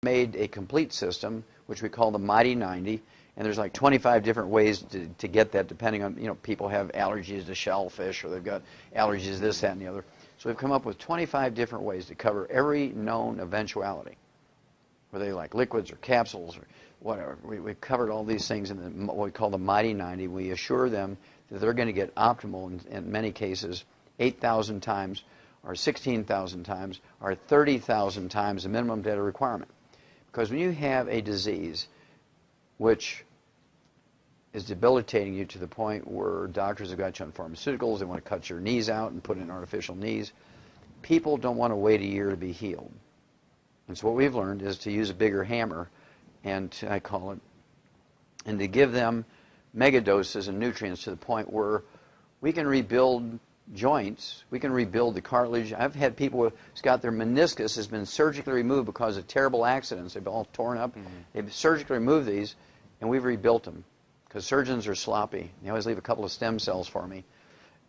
made a complete system, which we call the Mighty 90, and there's like 25 different ways to get that, depending on, people have allergies to shellfish, or they've got allergies to this, that, and the other. So we've come up with 25 different ways to cover every known eventuality, whether they like liquids or capsules or whatever. We've covered all these things in what we call the Mighty 90. We assure them that they're going to get optimal in many cases 8,000 times or 16,000 times or 30,000 times the minimum data requirement. Because when you have a disease which is debilitating you to the point where doctors have got you on pharmaceuticals, they want to cut your knees out and put in artificial knees, people don't want to wait a year to be healed. And so what we've learned is to use a bigger hammer, and I call it, and to give them mega doses of nutrients to the point where we can rebuild joints, we can rebuild the cartilage. I've had people who's got their meniscus has been surgically removed because of terrible accidents. They've all torn up. They've surgically removed these, and we've rebuilt them because surgeons are sloppy. They always leave a couple of stem cells for me,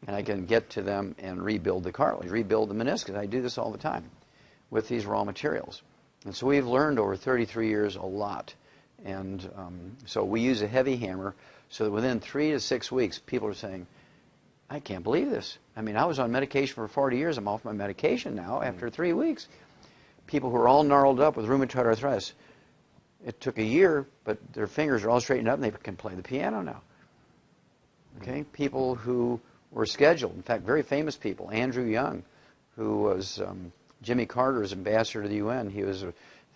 and I can get to them and rebuild the cartilage, rebuild the meniscus. I do this all the time with these raw materials. And so we've learned over 33 years a lot. And so we use a heavy hammer so that within 3 to 6 weeks, people are saying, I can't believe this. I mean, I was on medication for 40 years. I'm off my medication now after 3 weeks. People who are all gnarled up with rheumatoid arthritis, it took a year, but their fingers are all straightened up and they can play the piano now. Okay? People who were scheduled, in fact, very famous people. Andrew Young, who was Jimmy Carter's ambassador to the UN. He was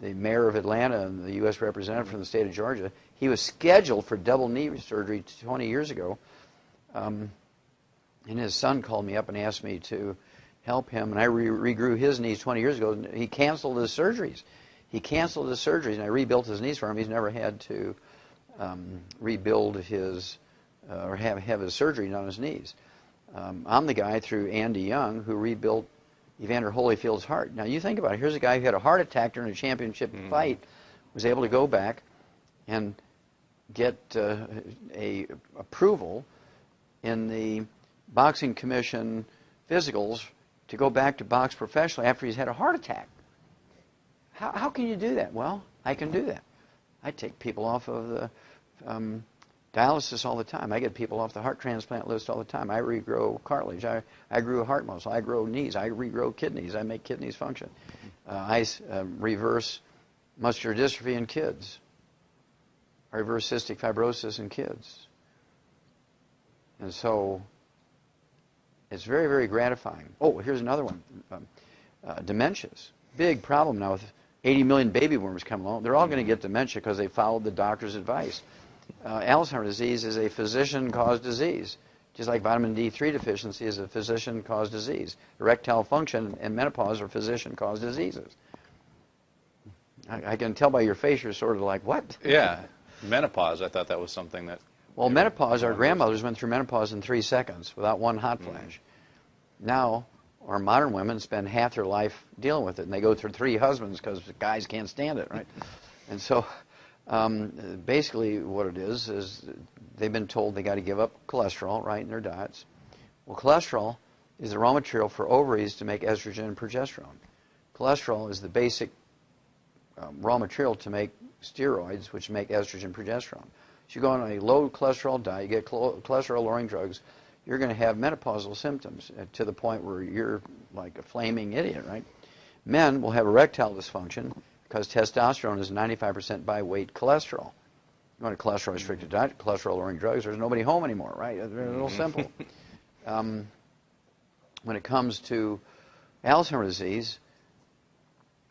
the mayor of Atlanta and the U.S. representative from the state of Georgia. He was scheduled for double knee surgery 20 years ago. And his son called me up and asked me to help him, and I regrew his knees 20 years ago. He canceled his surgeries. And I rebuilt his knees for him. He's never had to rebuild his, or have his surgery done on his knees. I'm the guy through Andy Young who rebuilt Evander Holyfield's heart. Now you think about it. Here's a guy who had a heart attack during a championship fight, was able to go back and get a approval in the Boxing Commission physicals to go back to box professionally after he's had a heart attack. How can you do that? Well, I can do that. I take people off of the dialysis all the time. I get people off the heart transplant list all the time. I regrow cartilage. I grew heart muscle. I grow knees. I regrow kidneys. I make kidneys function. I reverse muscular dystrophy in kids. I reverse cystic fibrosis in kids. And so it's very, very gratifying. Oh, here's another one. Dementias. Big problem now with 80 million baby boomers coming along. They're all going to get dementia because they followed the doctor's advice. Alzheimer's disease is a physician-caused disease, just like vitamin D3 deficiency is a physician-caused disease. Erectile function and menopause are physician-caused diseases. I can tell by your face you're sort of like, what? Yeah, menopause, I thought that was something that... Well, menopause, our grandmothers went through menopause in 3 seconds without one hot flash. Now, our modern women spend half their life dealing with it, and they go through 3 husbands because guys can't stand it, right? And so, basically what it is they've been told they got to give up cholesterol, right, in their diets. Well, cholesterol is the raw material for ovaries to make estrogen and progesterone. Cholesterol is the basic raw material to make steroids, which make estrogen and progesterone. So you go on a low cholesterol diet, you get cholesterol-lowering drugs, you're going to have menopausal symptoms to the point where you're like a flaming idiot, right? Men will have erectile dysfunction because testosterone is 95% by weight cholesterol. You want a cholesterol-restricted diet, cholesterol-lowering drugs, there's nobody home anymore, right? It's real simple. When it comes to Alzheimer's disease,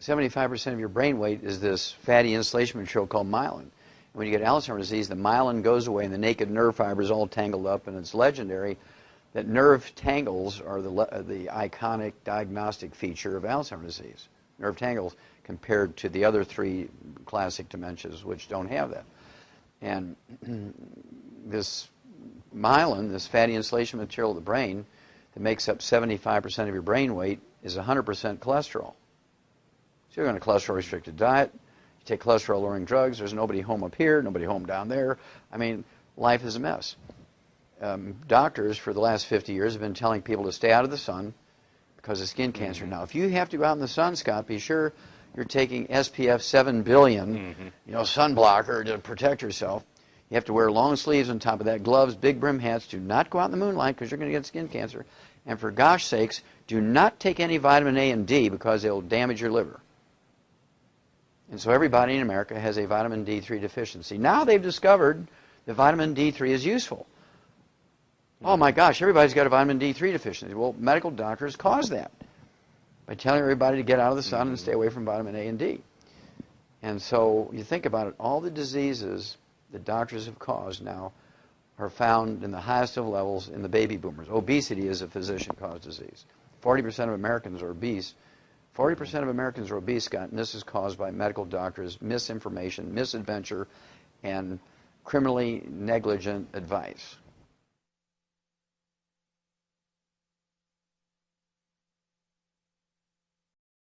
75% of your brain weight is this fatty insulation material called myelin. When you get Alzheimer's disease, the myelin goes away and the naked nerve fiber is all tangled up, and it's legendary that nerve tangles are the iconic diagnostic feature of Alzheimer's disease. Nerve tangles compared to the other 3 classic dementias which don't have that. And this myelin, this fatty insulation material of the brain that makes up 75% of your brain weight, is 100% cholesterol. So you're on a cholesterol-restricted diet, you take cholesterol-lowering drugs, there's nobody home up here, nobody home down there. I mean, life is a mess. Doctors for the last 50 years have been telling people to stay out of the sun because of skin cancer. Now, if you have to go out in the sun, Scott, be sure you're taking SPF 7 billion, sun blocker to protect yourself. You have to wear long sleeves on top of that, gloves, big brim hats. Do not go out in the moonlight because you're going to get skin cancer. And for gosh sakes, do not take any vitamin A and D because they'll damage your liver. And so everybody in America has a vitamin D3 deficiency. Now they've discovered that vitamin D3 is useful. Oh my gosh, everybody's got a vitamin D3 deficiency. Well, medical doctors cause that by telling everybody to get out of the sun and stay away from vitamin A and D. And so you think about it, all the diseases that doctors have caused now are found in the highest of levels in the baby boomers. Obesity is a physician-caused disease. 40% of Americans are obese. 40% of Americans are obese, Scott, and this is caused by medical doctors' misinformation, misadventure, and criminally negligent advice.